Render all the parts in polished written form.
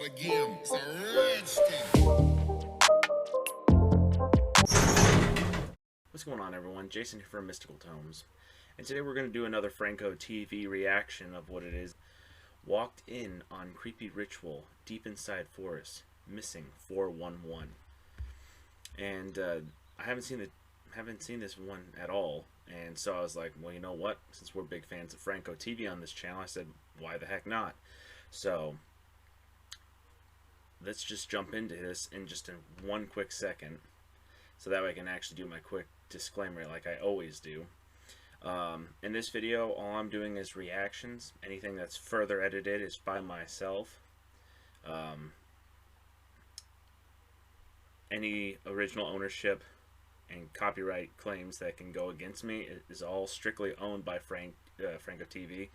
again. It's a redskin. What's going on, everyone? Jason here from Mystical Tomes, and today we're going to do another Franko TV reaction of what it is. Walked in on creepy ritual deep inside forest, missing 411. And I haven't seen this one at all, and so I was like, well, you know what? Since we're big fans of Franko TV on this channel, I said, why the heck not? So let's just jump into this in just one quick second, so that way I can actually do my quick disclaimer like I always do. In this video, all I'm doing is reactions. Anything that's further edited is by myself. Any original ownership and copyright claims that can go against me is all strictly owned by Franko TV.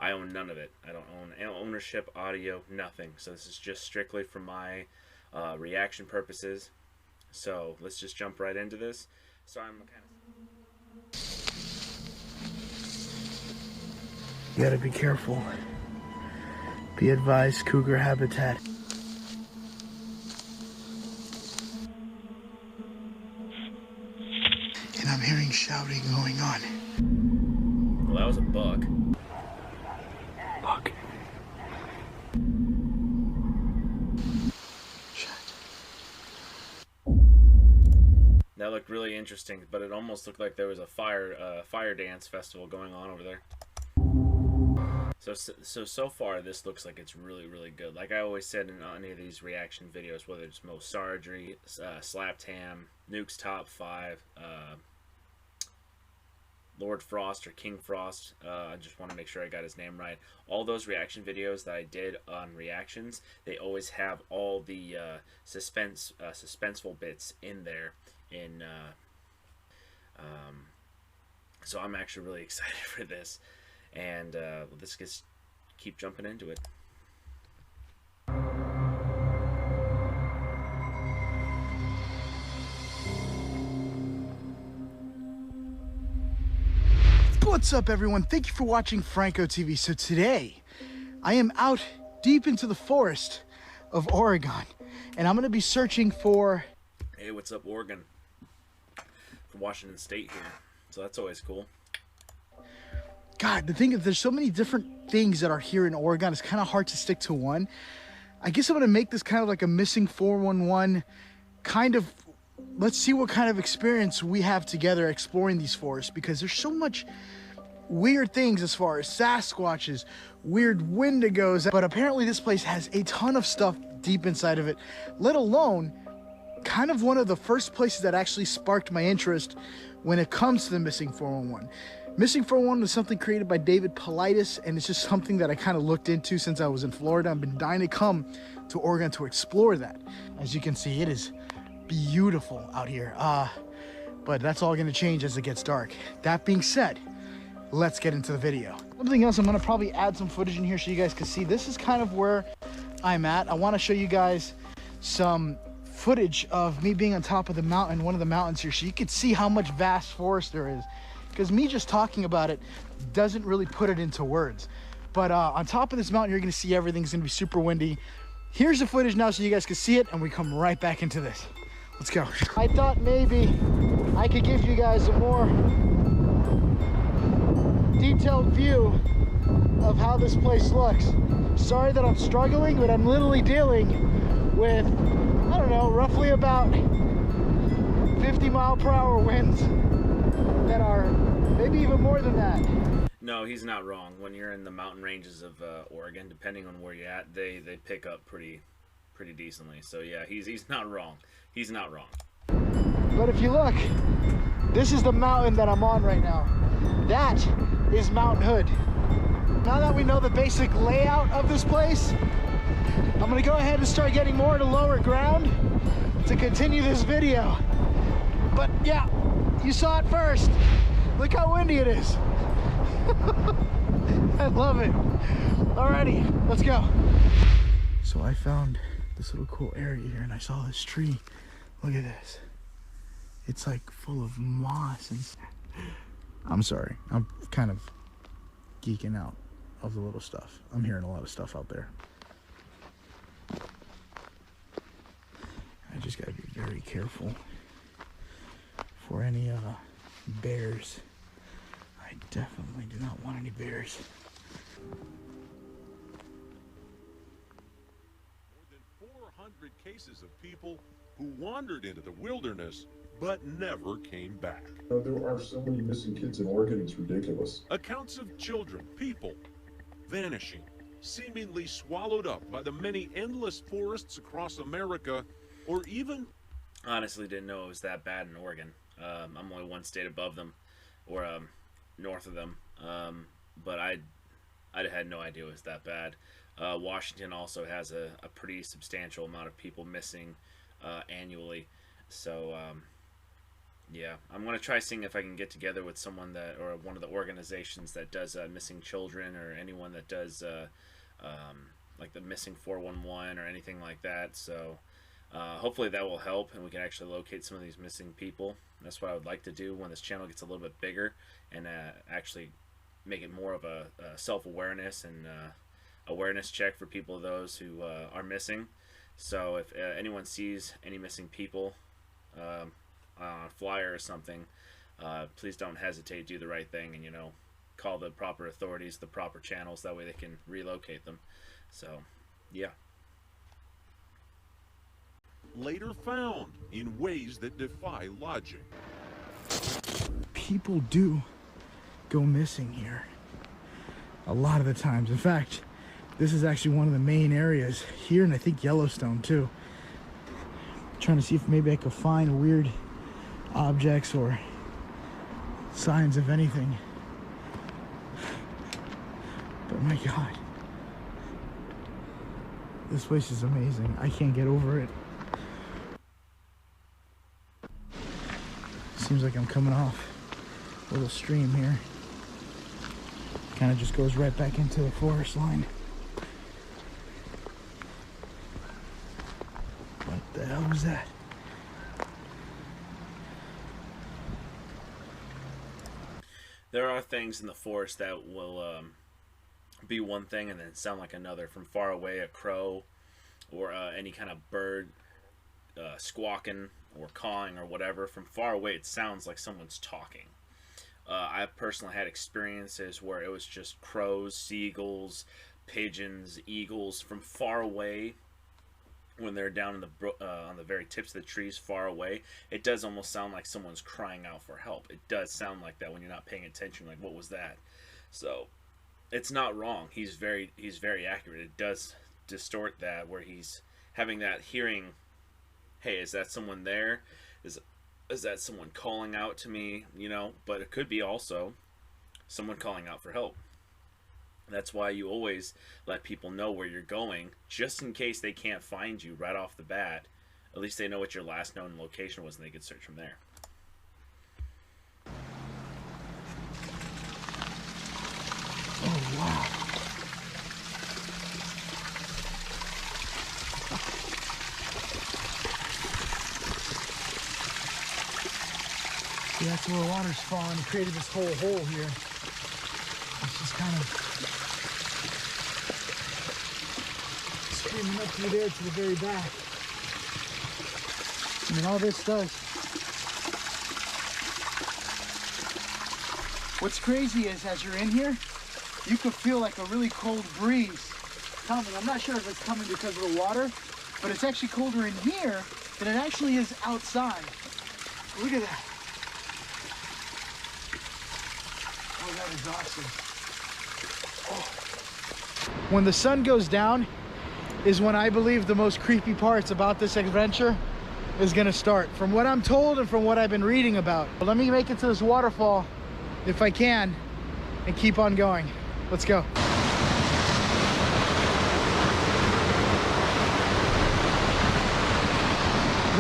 I own none of it. I don't own ownership, audio, nothing. So this is just strictly for my reaction purposes. So let's just jump right into this. So I'm kind of... You gotta be careful. Be advised, cougar habitat. And I'm hearing shouting going on. Well, that was a buck. Look. Shit. That looked really interesting, but it almost looked like there was a fire dance festival going on over there. So far this looks like it's really good. Like I always said in any of these reaction videos, whether it's Mo Sardry, Slap Tam, Nuke's Top 5, Lord Frost or King Frost, I just want to make sure I got his name right. All those reaction videos that I did on reactions, they always have all the suspenseful bits in there. So I'm actually really excited for this. And let's just keep jumping into it. What's up, everyone? Thank you for watching Franko TV. So today, I am out deep into the forest of Oregon, and I'm going to be searching for... Hey, what's up, Oregon? From Washington State here. So that's always cool. God, the thing is, there's so many different things that are here in Oregon. It's kind of hard to stick to one. I guess I'm going to make this kind of like a missing 411 kind of... Let's see what kind of experience we have together exploring these forests, because there's so much weird things as far as Sasquatches, weird Wendigos. But apparently this place has a ton of stuff deep inside of it, let alone kind of one of the first places that actually sparked my interest when it comes to the missing 411. Missing 411 was something created by David Politis, and it's just something that I kind of looked into since I was in Florida. I've been dying to come to Oregon to explore that. As you can see, it is beautiful out here. But that's all going to change as it gets dark. That being said, let's get into the video. Something else, I'm going to probably add some footage in here so you guys can see. This is kind of where I'm at. I want to show you guys some footage of me being on top of the mountain, one of the mountains here, so you can see how much vast forest there is. Because me just talking about it doesn't really put it into words. But on top of this mountain, you're going to see everything's going to be super windy. Here's the footage now so you guys can see it, and we come right back into this. Let's go. I thought maybe I could give you guys a more detailed view of how this place looks. Sorry that I'm struggling, but I'm literally dealing with, I don't know, roughly about 50-mile-per-hour winds that are maybe even more than that. No, he's not wrong. When you're in the mountain ranges of Oregon, depending on where you're at, they pick up pretty decently. So yeah, he's not wrong. He's not wrong. But if you look, this is the mountain that I'm on right now. That is Mount Hood. Now that we know the basic layout of this place, I'm gonna go ahead and start getting more to lower ground to continue this video. But yeah, you saw it first. Look how windy it is. I love it. Alrighty, let's go. So I found this little cool area here, and I saw this tree. Look at this. It's like full of moss and... I'm sorry, I'm kind of geeking out of the little stuff. I'm hearing a lot of stuff out there. just gotta be very careful for any bears. I definitely do not want any bears. More than 400 cases of people who wandered into the wilderness but never came back. There are so many missing kids in Oregon, it's ridiculous. Accounts of children, people, vanishing, seemingly swallowed up by the many endless forests across America, or even... Honestly didn't know it was that bad in Oregon. I'm only one state above them, or north of them, but I had no idea it was that bad. Washington also has a pretty substantial amount of people missing annually, so yeah, I'm gonna try seeing if I can get together with someone that, or one of the organizations that does missing children, or anyone that does like the missing 411 or anything like that. So hopefully that will help, and we can actually locate some of these missing people. That's what I would like to do when this channel gets a little bit bigger, and actually make it more of a self-awareness and awareness check for people, those who are missing. So if anyone sees any missing people on a flyer or something, please don't hesitate, do the right thing, and, you know, call the proper authorities, the proper channels, that way they can relocate them. So yeah. later found in ways that defy logic. People do go missing here a lot of the times. In fact, this is actually one of the main areas here, and I think Yellowstone too. I'm trying to see if maybe I could find weird objects or signs of anything. But my God, this place is amazing. I can't get over it. Seems like I'm coming off a little stream here. Kind of just goes right back into the forest line. What the hell was that? There are things in the forest that will be one thing and then sound like another. From far away, a crow or any kind of bird squawking or cawing or whatever. From far away, it sounds like someone's talking. I personally had experiences where it was just crows, seagulls, pigeons, eagles from far away. When they're down in the on the very tips of the trees, far away, it does almost sound like someone's crying out for help. It does sound like that when you're not paying attention. Like, what was that? So, it's not wrong. He's very accurate. It does distort that, where he's having that hearing. Hey, is that someone there? Is that someone calling out to me? You know, but it could be also someone calling out for help. That's why you always let people know where you're going, just in case they can't find you right off the bat. At least they know what your last known location was, and they could search from there. Oh, wow. See, that's where water's falling. It created this whole hole here. It's just kind of streaming up through there to the very back. I mean, all this does. What's crazy is, as you're in here, you could feel like a really cold breeze coming. I'm not sure if it's coming because of the water, but it's actually colder in here than it actually is outside. Look at that. Oh, that is awesome. Oh. When the sun goes down is when I believe the most creepy parts about this adventure is gonna start, from what I'm told and from what I've been reading about. But let me make it to this waterfall if I can and keep on going. Let's go. Look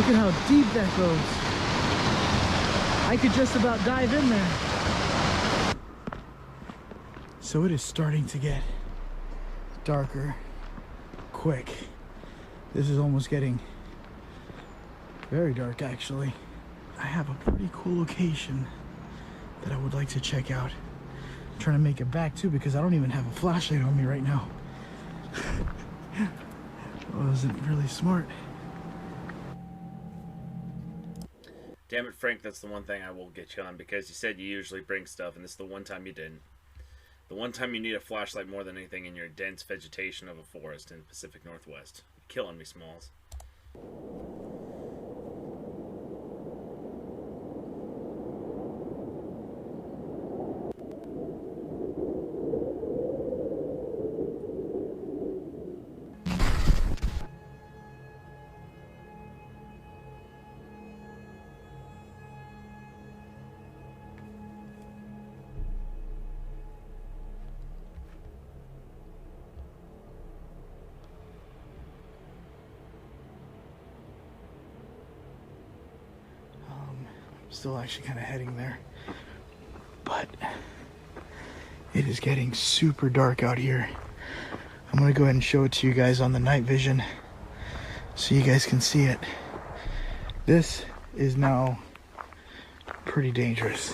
at how deep that goes. I could just about dive in there. So it is starting to get darker quick. This is almost getting very dark, actually. I have a pretty cool location that I would like to check out. I'm trying to make it back too, because I don't even have a flashlight on me right now. Wasn't really smart. Damn it, Frank, that's the one thing I will get you on, because you said you usually bring stuff, and this is the one time you didn't. The one time you need a flashlight more than anything in your dense vegetation of a forest in the Pacific Northwest. You're killing me, Smalls. Still actually kind of heading there, but it is getting super dark out here. I'm gonna go ahead and show it to you guys on the night vision so you guys can see it. This is now pretty dangerous.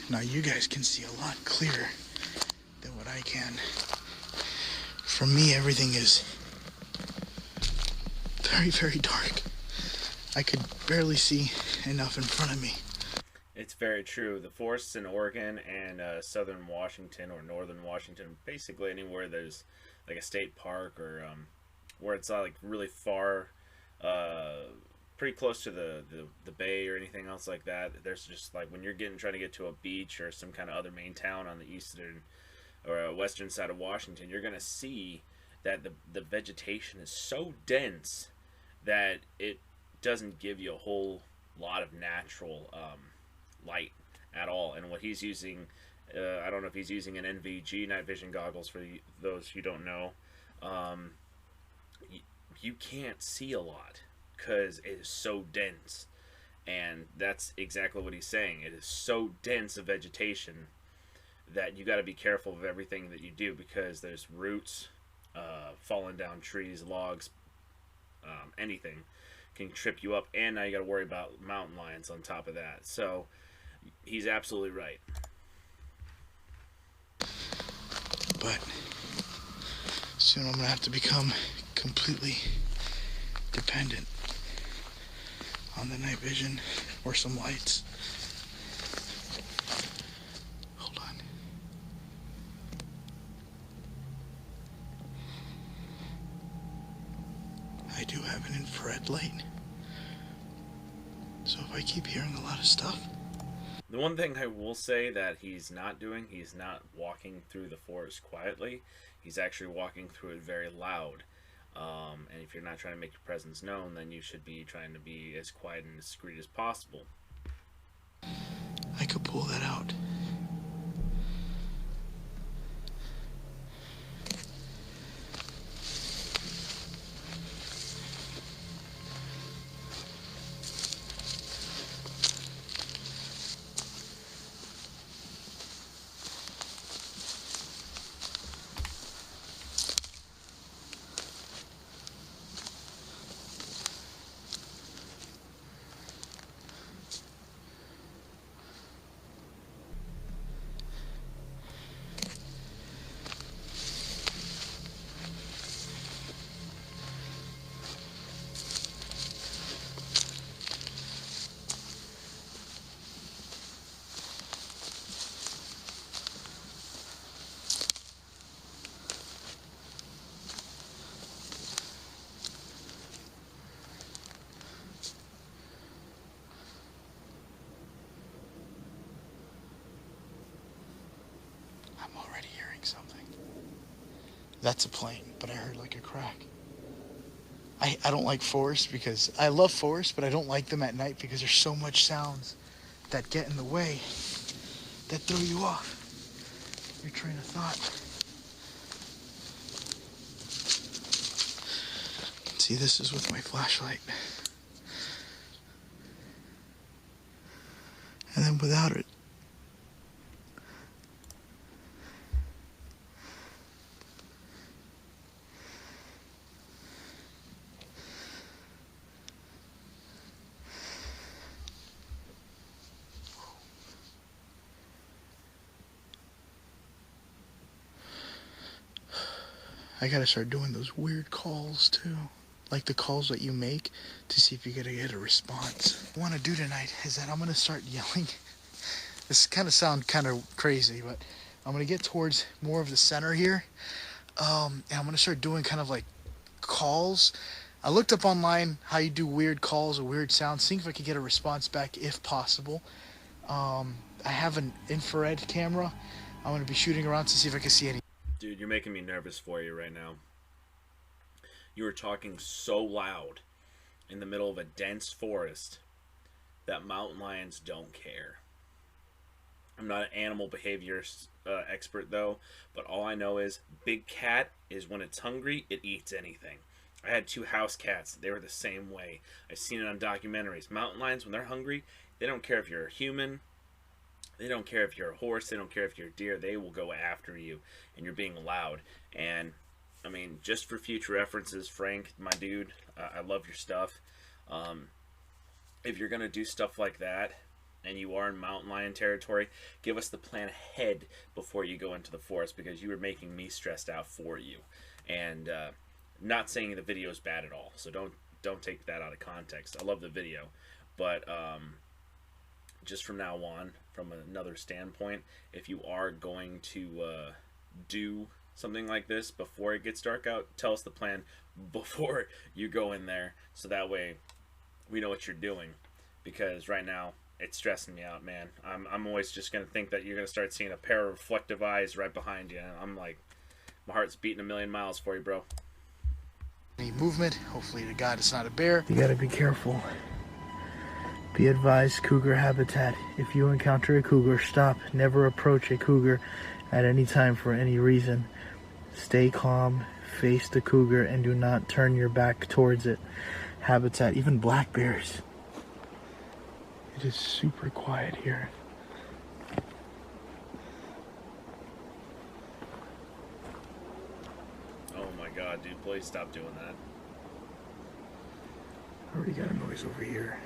Now you guys can see a lot clearer than what I can. For me, everything is very, very dark. I could barely see enough in front of me. It's very true. The forests in Oregon and southern Washington or northern Washington, basically anywhere there's like a state park or where it's like really far, pretty close to the bay or anything else like that. There's just like when you're trying to get to a beach or some kind of other main town on the eastern or western side of Washington, you're gonna see that the vegetation is so dense that it doesn't give you a whole lot of natural light at all. And what he's using, I don't know if he's using an NVG, night vision goggles, for those who don't know. You can't see a lot because it is so dense, and that's exactly what he's saying. It is so dense of vegetation that you got to be careful of everything that you do, because there's roots, falling down trees, logs, anything can trip you up, and now you got to worry about mountain lions on top of that. So he's absolutely right. But soon I'm gonna have to become completely dependent on the night vision or some lights. Hold on. I do have an infrared light. So if I keep hearing a lot of stuff. The one thing I will say that he's not doing, he's not walking through the forest quietly. He's actually walking through it very loud. And if you're not trying to make your presence known, then you should be trying to be as quiet and discreet as possible. I could pull that out. I'm already hearing something. That's a plane, but I heard like a crack. I don't like forests because I love forests, but I don't like them at night because there's so much sounds that get in the way that throw you off your train of thought. See, this is with my flashlight. And then without it, I gotta start doing those weird calls too. like the calls that you make to see if you're gonna get a response. What I want to do tonight is that I'm gonna start yelling. This kind of sound kind of crazy, but I'm gonna get towards more of the center here, and I'm gonna start doing kind of like calls. I looked up online how you do weird calls or weird sounds, seeing if I could get a response back if possible. I have an infrared camera. I'm gonna be shooting around to see if I can see any. Dude, you're making me nervous for you right now. You are talking so loud in the middle of a dense forest that mountain lions don't care. I'm not an animal behavior expert though, but all I know is big cat is when it's hungry, it eats anything. I had 2 house cats. They were the same way. I've seen it on documentaries. Mountain lions, when they're hungry, they don't care if you're a human. They don't care if you're a horse. They don't care if you're a deer. They will go after you, and you're being loud. And, I mean, just for future references, Frank, my dude, I love your stuff. If you're going to do stuff like that, and you are in mountain lion territory, give us the plan ahead before you go into the forest, because you were making me stressed out for you. And, not saying the video is bad at all, so don't take that out of context. I love the video, but just from now on, from another standpoint, if you are going to do something like this before it gets dark out, tell us the plan before you go in there, so that way we know what you're doing, because right now it's stressing me out, man. I'm always just going to think that you're going to start seeing a pair of reflective eyes right behind you, and I'm like, my heart's beating a million miles for you, bro. Any movement. Hopefully to God it's not a bear. You gotta be careful. Be advised, cougar habitat. If you encounter a cougar, stop. Never approach a cougar at any time for any reason. Stay calm, face the cougar, and do not turn your back towards it. Habitat, even black bears. It is super quiet here. God, dude, please stop doing that. I already got a noise over here.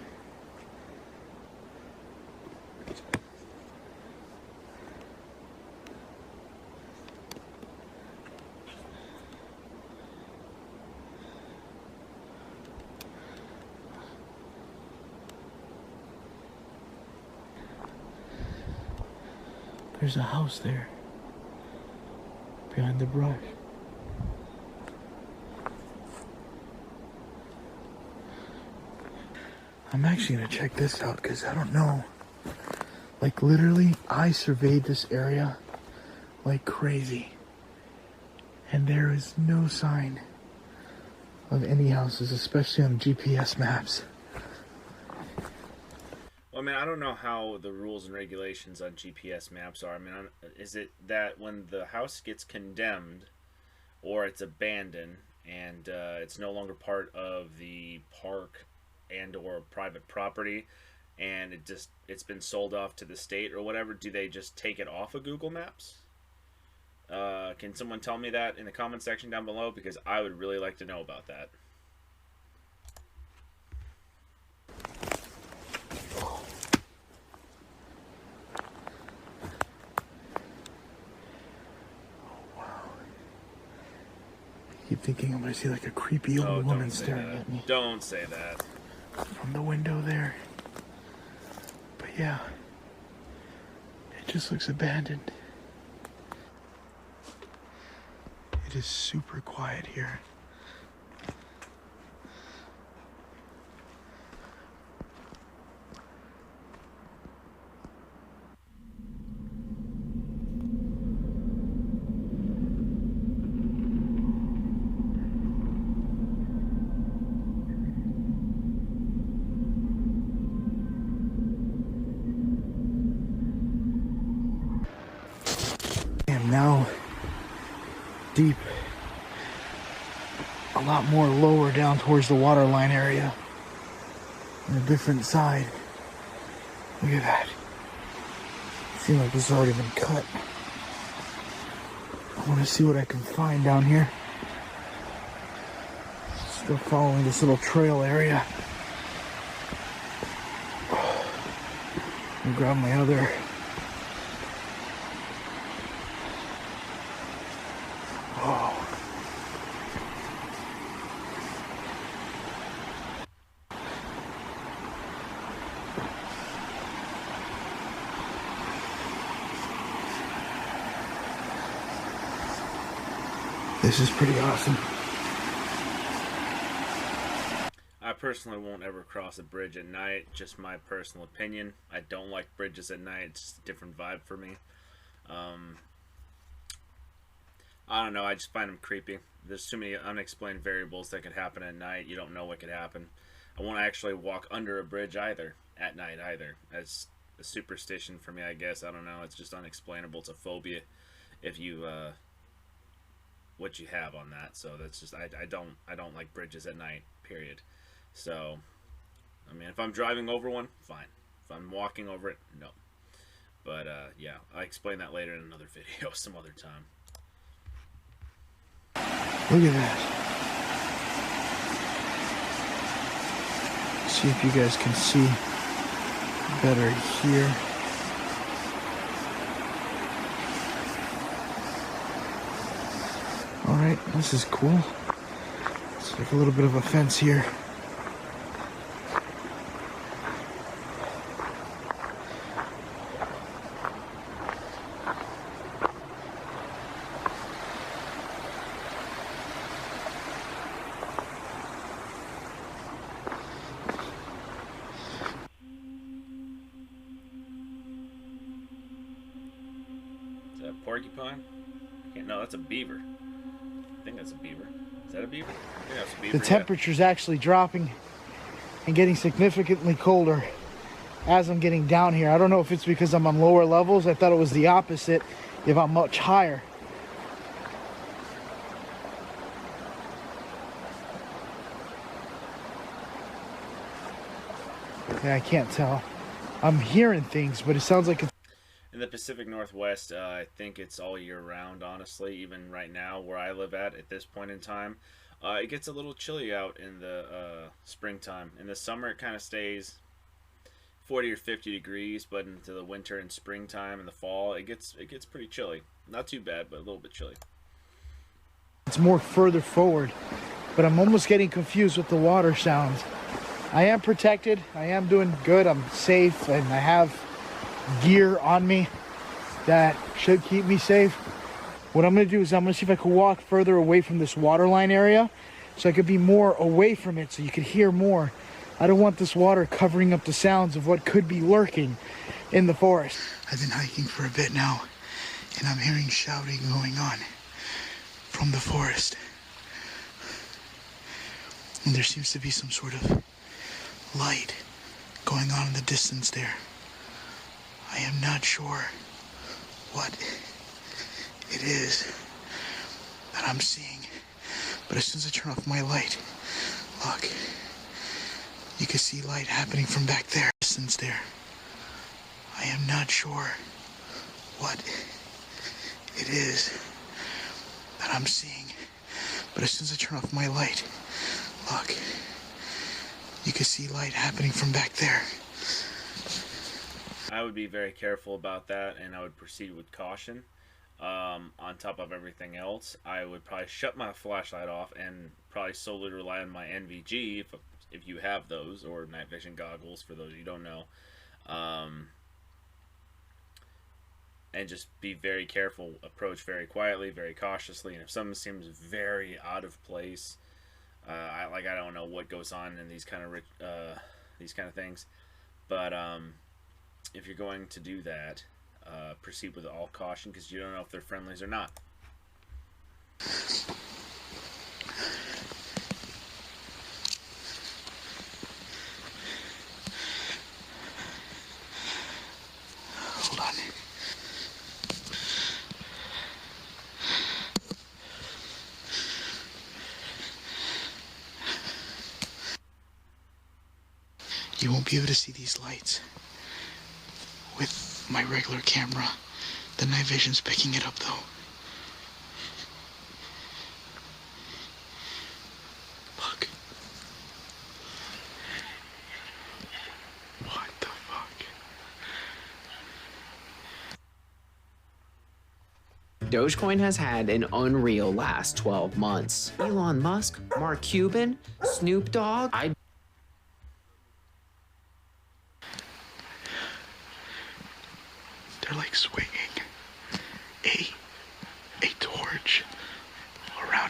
There's a house there behind the brush. I'm actually going to check this out because I don't know. Like literally, I surveyed this area like crazy. And there is no sign of any houses, especially on GPS maps. Well, I mean, I don't know how the rules and regulations on GPS maps are. I mean, is it that when the house gets condemned or it's abandoned and it's no longer part of the park and or private property and it's been sold off to the state or whatever, do they just take it off of Google Maps? Can someone tell me that in the comment section down below, because I would really like to know about that. I keep thinking I'm gonna see like a creepy old woman staring at me. Don't say that. From the window there. But yeah, it just looks abandoned. It is super quiet here. I am now deep, a lot more lower down towards the waterline area, on a different side. Look at that. It seems like it's already been cut. I want to see what I can find down here. Still following this little trail area. And grab my other. This is pretty awesome. I personally won't ever cross a bridge at night, just my personal opinion. I don't like bridges at night, it's just a different vibe for me. I don't know, I just find them creepy. There's too many unexplained variables that could happen at night. You don't know what could happen. I won't actually walk under a bridge either, at night either. That's a superstition for me, I guess. I don't know, it's just unexplainable. It's a phobia if you, what you have on that. So that's just, I don't like bridges at night, period. So, I mean, if I'm driving over one, fine. If I'm walking over it, no. But, yeah, I'll explain that later in another video some other time. Look at that. See if you guys can see better here. Alright, this is cool. It's like a little bit of a fence here. Is that a porcupine? No, that's a beaver. I think that's a beaver. Is that a beaver? I think that's a beaver. The temperature's actually dropping and getting significantly colder as I'm getting down here. I don't know if it's because I'm on lower levels. I thought it was the opposite if I'm much higher. Yeah, I can't tell. I'm hearing things, but it sounds like it's... In the Pacific Northwest, I think it's all year round, honestly. Even right now, where I live at this point in time, it gets a little chilly out in the springtime. In the summer, it kind of stays 40 or 50 degrees, but into the winter and springtime and the fall, it gets pretty chilly. Not too bad, but a little bit chilly. It's more further forward, but I'm almost getting confused with the water sounds. I am protected. I am doing good. I'm safe, and I have gear on me that should keep me safe. What I'm going to do is I'm going to see if I can walk further away from this waterline area so I could be more away from it so you could hear more. I don't want this water covering up the sounds of what could be lurking in the forest. I've been hiking for a bit now, and I'm hearing shouting going on from the forest. And there seems to be some sort of light going on in the distance there. I am not sure what it is that I'm seeing, but as soon as I turn off my light, look, you can see light happening from back there, distance there. I am not sure what it is that I'm seeing, but as soon as I turn off my light, look, you can see light happening from back there. I would be very careful about that, and I would proceed with caution. On top of everything else, I would probably shut my flashlight off and probably solely rely on my NVG if you have those, or night vision goggles for those you don't know. And just be very careful, approach very quietly, very cautiously, and if something seems very out of place, I don't know what goes on in these kind of things, but if you're going to do that, proceed with all caution, because you don't know if they're friendlies or not. Hold on. You won't be able to see these lights with my regular camera. The night vision's picking it up though. Look. What the fuck? Dogecoin has had an unreal last 12 months. Elon Musk, Mark Cuban, Snoop Dogg. They're like swinging a torch around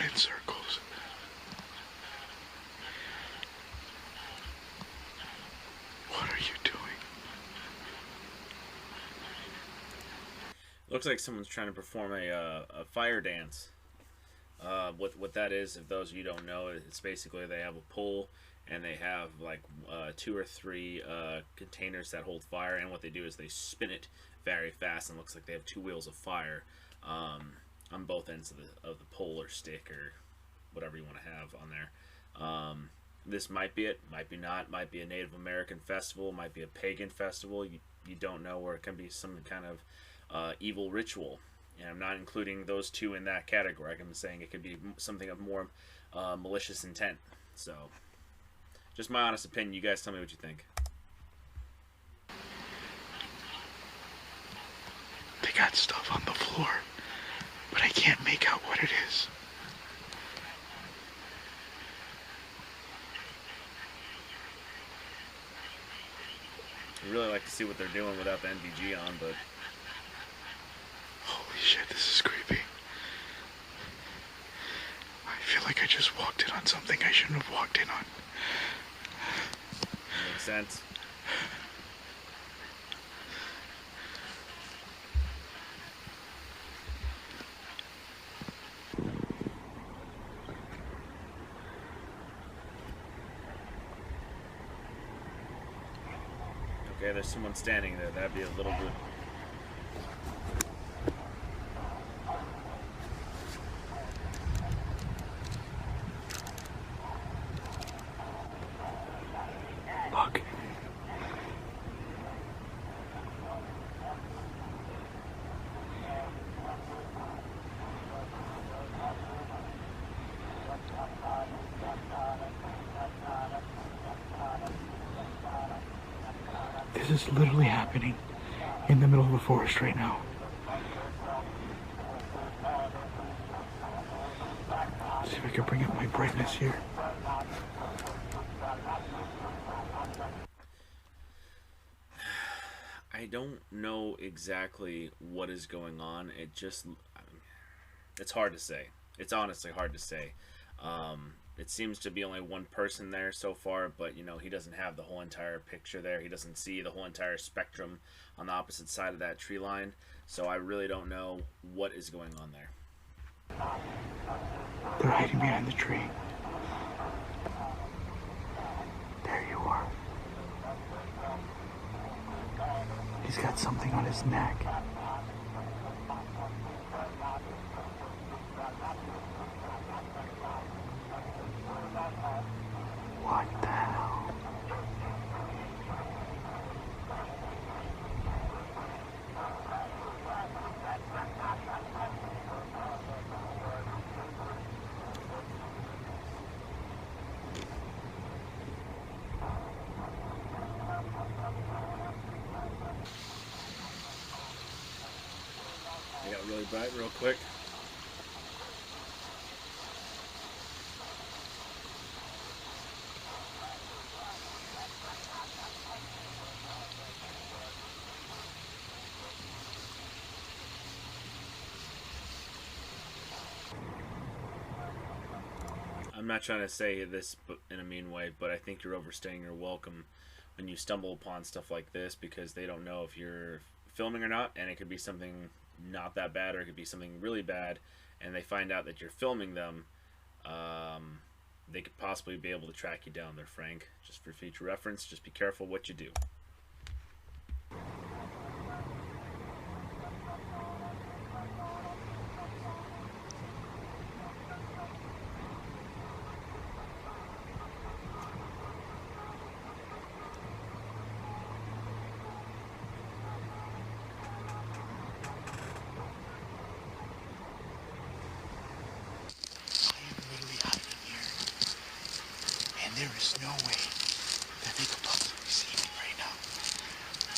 Looks like someone's trying to perform a fire dance. What that is, if those of you don't know, it's basically they have a pole and they have like 2 or 3 containers that hold fire, and what they do is they spin it very fast, and it looks like they have 2 wheels of fire on both ends of the pole or stick or whatever you want to have on there. This might be it, might be not, might be a Native American festival, might be a pagan festival. You don't know, or it can be some kind of evil ritual. And I'm not including those 2 in that category. I'm saying it could be something of more malicious intent. So, just my honest opinion. You guys tell me what you think. They got stuff on the floor, but I can't make out what it is. I'd really like to see what they're doing without the NVG on, but... Holy shit, this is creepy. I feel like I just walked in on something I shouldn't have walked in on. Makes sense. Okay, there's someone standing there. That'd be a little bit... Look. This is literally happening in the middle of the forest right now. Let's see if I can bring up my brightness here. I don't know exactly what is going on. It's hard to say. It's honestly hard to say. It seems to be only one person there so far, but you know, he doesn't have the whole entire picture there. He doesn't see the whole entire spectrum on the opposite side of that tree line. So I really don't know what is going on there. They're hiding behind the tree. There you are. He's got something on his neck. What the hell? I got really bright real quick. I'm not trying to say this in a mean way, but I think you're overstaying your welcome when you stumble upon stuff like this, because they don't know if you're filming or not, and it could be something not that bad, or it could be something really bad, and they find out that you're filming them. They could possibly be able to track you down there, Frank. Just for future reference, just be careful what you do. There is no way that they could possibly see me right now.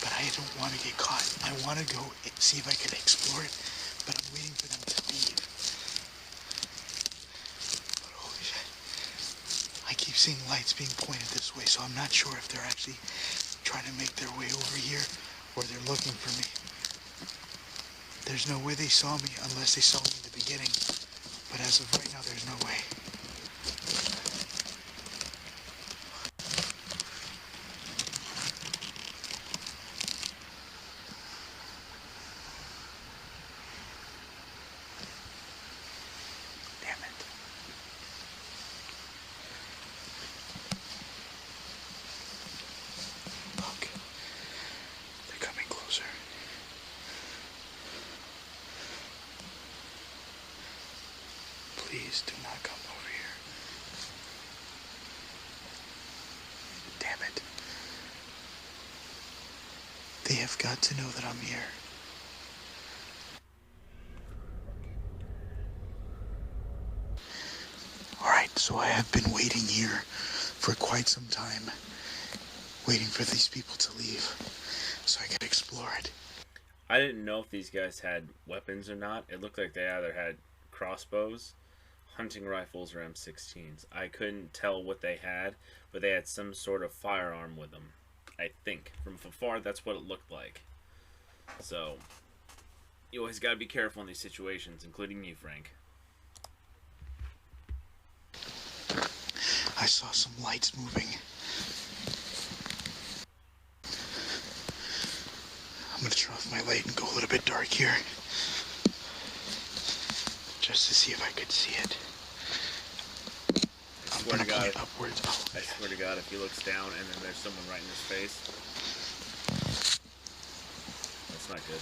But I don't want to get caught. I want to go see if I can explore it, but I'm waiting for them to leave. But holy shit. I keep seeing lights being pointed this way, so I'm not sure if they're actually trying to make their way over here or they're looking for me. There's no way they saw me unless they saw me in the beginning. But as of right now, there's no way. Please do not come over here. Damn it. They have got to know that I'm here. Alright, so I have been waiting here for quite some time. Waiting for these people to leave so I can explore it. I didn't know if these guys had weapons or not. It looked like they either had crossbows, hunting rifles, or M16s. I couldn't tell what they had, but they had some sort of firearm with them. I think. From afar, that's what it looked like. So, you always gotta be careful in these situations, including you, Frank. I saw some lights moving. I'm gonna turn off my light and go a little bit dark here. Just to see if I could see it. I swear to God, upwards. Oh, I swear to God, if he looks down and then there's someone right in his face, that's not good.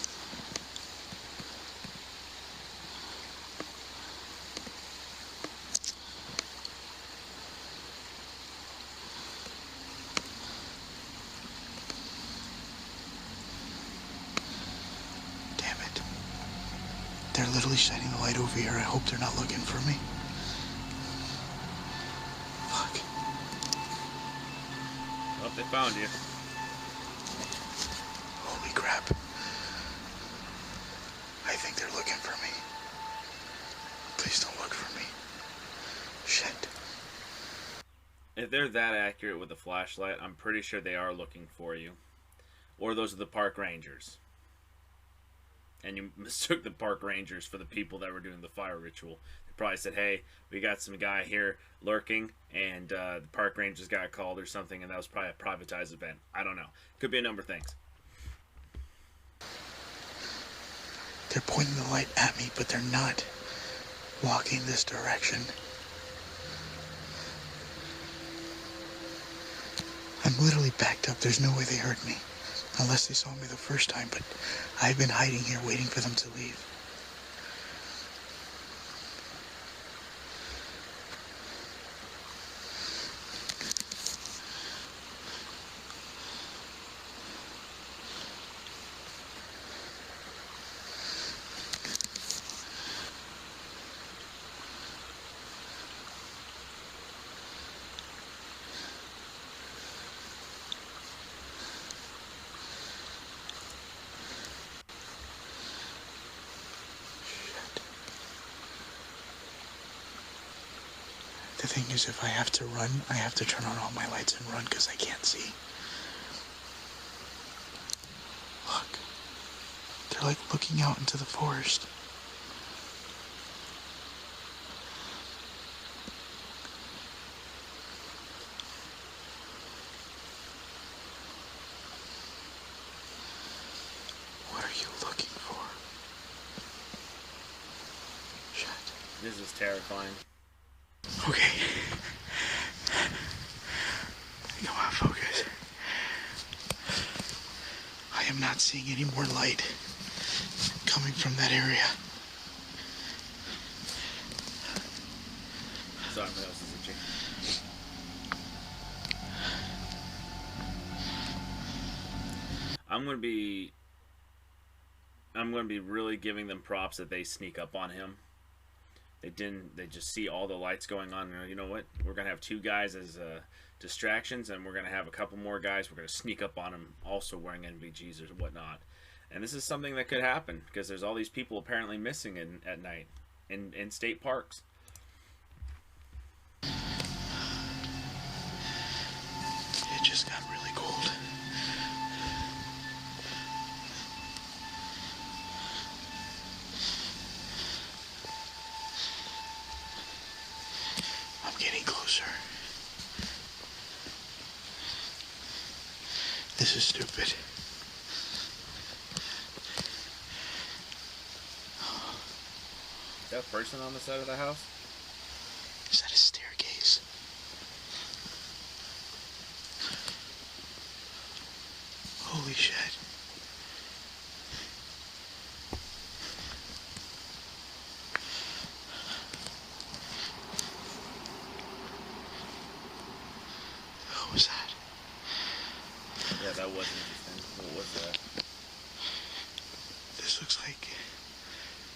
damn it. They're literally shining the light over here. I hope they're not looking for me. Fuck. Oh, they found you. Holy crap. I think they're looking for me. Please don't look for me. Shit. If they're that accurate with a flashlight, I'm pretty sure they are looking for you. Or those are the park rangers. And you mistook the park rangers for the people that were doing the fire ritual. They probably said, hey, we got some guy here lurking, and the park rangers got called or something, and that was probably a privatized event. I don't know. Could be a number of things. They're pointing the light at me, but they're not walking this direction. I'm literally backed up. There's no way they heard me. Unless they saw me the first time, but I've been hiding here waiting for them to leave. The thing is, if I have to run, I have to turn on all my lights and run because I can't see. Look. They're like looking out into the forest. What are you looking for? Shit. This is terrifying. Okay. Come on, focus. I am not seeing any more light coming from that area. Sorry, my nose is itching. I'm gonna be really giving them props that they sneak up on him. They didn't. They just see all the lights going on. And you know what? We're gonna have two guys as distractions, and we're gonna have a couple more guys. We're gonna sneak up on him, also wearing NVGs or whatnot. And this is something that could happen because there's all these people apparently missing at night in state parks. It just got really cold. I'm getting closer. This is stupid. Is that a person on the side of the house? Is that a staircase? Holy shit. Yeah, that was interesting. What was that? This looks like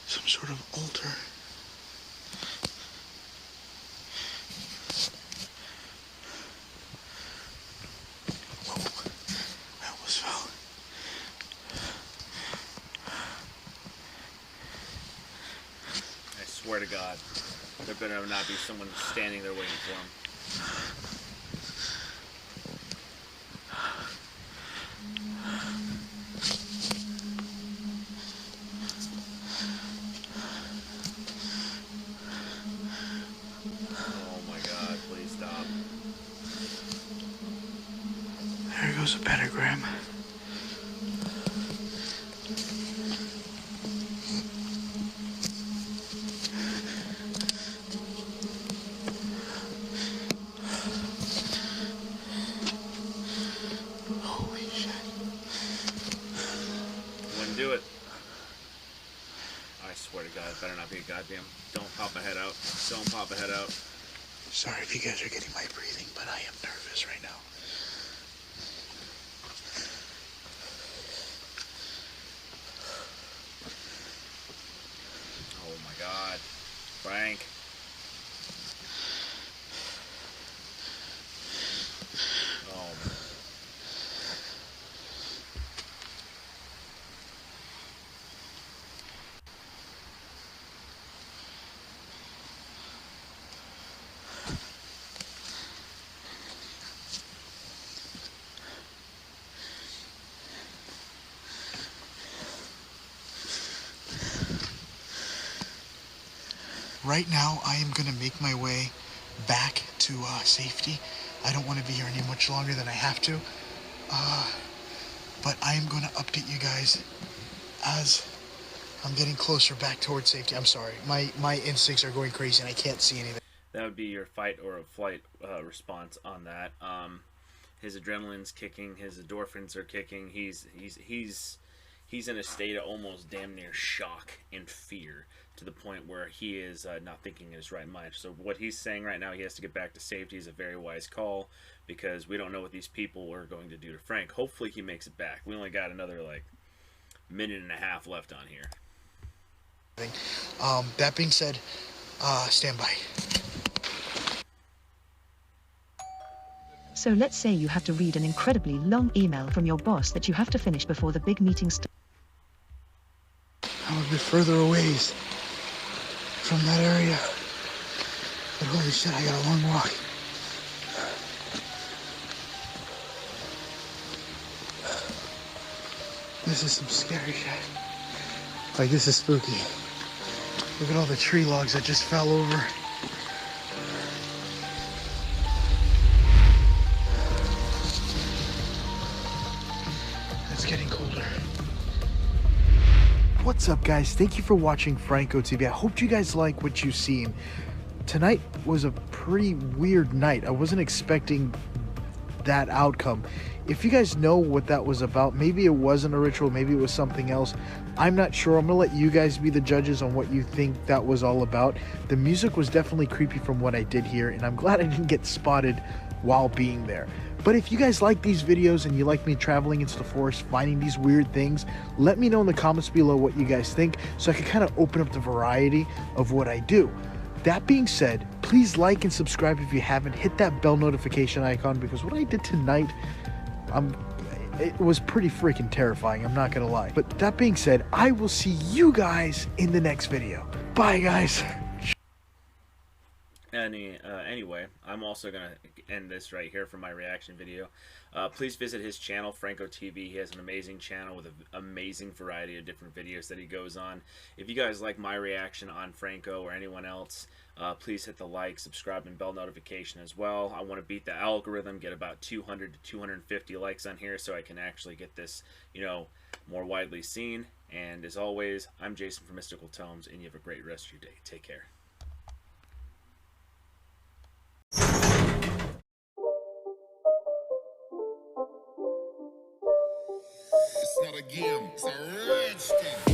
some sort of altar. Whoa, I almost fell. I swear to God, there better not be someone standing there waiting for him. Oh my God, please stop. There goes a pentagram. Holy shit. Wouldn't do it. I swear to God, it better not be a goddamn. Don't pop a head out. Don't pop a head out. Sorry if you guys are getting my breathing, but I am nervous right now. Oh my God. Frank. Oh. Right now, I am gonna make my way back to safety. I don't want to be here any much longer than I have to. But I am gonna update you guys as I'm getting closer back towards safety. I'm sorry, my instincts are going crazy and I can't see anything. That would be your fight or a flight response on that. His adrenaline's kicking, his endorphins are kicking. He's in a state of almost damn near shock and fear, to the point where he is not thinking in his right mind. So what he's saying right now, he has to get back to safety, is a very wise call, because we don't know what these people are going to do to Frank. Hopefully he makes it back. We only got another like minute and a half left on here. That being said, stand by. So let's say you have to read an incredibly long email from your boss that you have to finish before the big meeting starts. I'm a bit further away from that area. But holy shit, I got a long walk. This is some scary shit. Like, this is spooky. Look at all the tree logs that just fell over. It's getting colder. What's up, guys? Thank you for watching Franko TV. I hope you guys like what you've seen. Tonight was a pretty weird night. I wasn't expecting that outcome. If you guys know what that was about, maybe it wasn't a ritual, maybe it was something else. I'm not sure. I'm gonna let you guys be the judges on what you think that was all about. The music was definitely creepy from what I did hear, and I'm glad I didn't get spotted while being there. But if you guys like these videos and you like me traveling into the forest, finding these weird things, let me know in the comments below what you guys think, so I can kind of open up the variety of what I do. That being said, please like and subscribe if you haven't. Hit that bell notification icon, because what I did tonight, it was pretty freaking terrifying, I'm not gonna lie. But that being said, I will see you guys in the next video. Bye, guys. Anyway, I'm also going to end this right here for my reaction video. Please visit his channel, Franko TV. He has an amazing channel with an amazing variety of different videos that he goes on. If you guys like my reaction on Franko or anyone else, please hit the like, subscribe, and bell notification as well. I want to beat the algorithm, get about 200 to 250 likes on here so I can actually get this, more widely seen. And as always, I'm Jason from Mystical Tomes, and you have a great rest of your day. Take care. It's not a game, it's a rich thing.